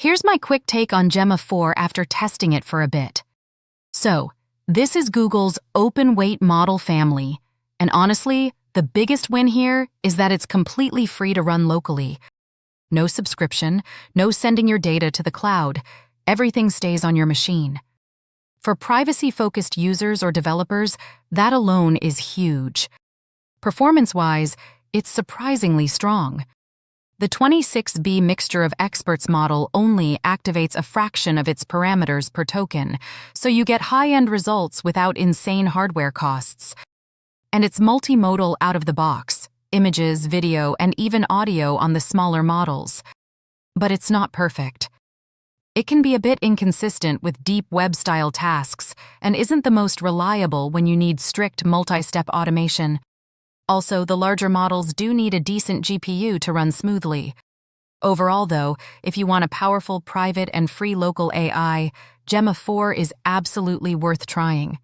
Here's my quick take on Gemma 4 after testing it for a bit. So, this is Google's open-weight model family, and honestly, the biggest win here is that it's completely free to run locally. No subscription, no sending your data to the cloud. Everything stays on your machine. For privacy-focused users or developers, that alone is huge. Performance-wise, it's surprisingly strong. The 26B Mixture of Experts model only activates a fraction of its parameters per token, so you get high-end results without insane hardware costs. And it's multimodal out of the box, images, video, and even audio on the smaller models. But it's not perfect. It can be a bit inconsistent with deep web-style tasks and isn't the most reliable when you need strict multi-step automation. Also, the larger models do need a decent GPU to run smoothly. Overall, though, if you want a powerful, private, and free local AI, Gemma 4 is absolutely worth trying.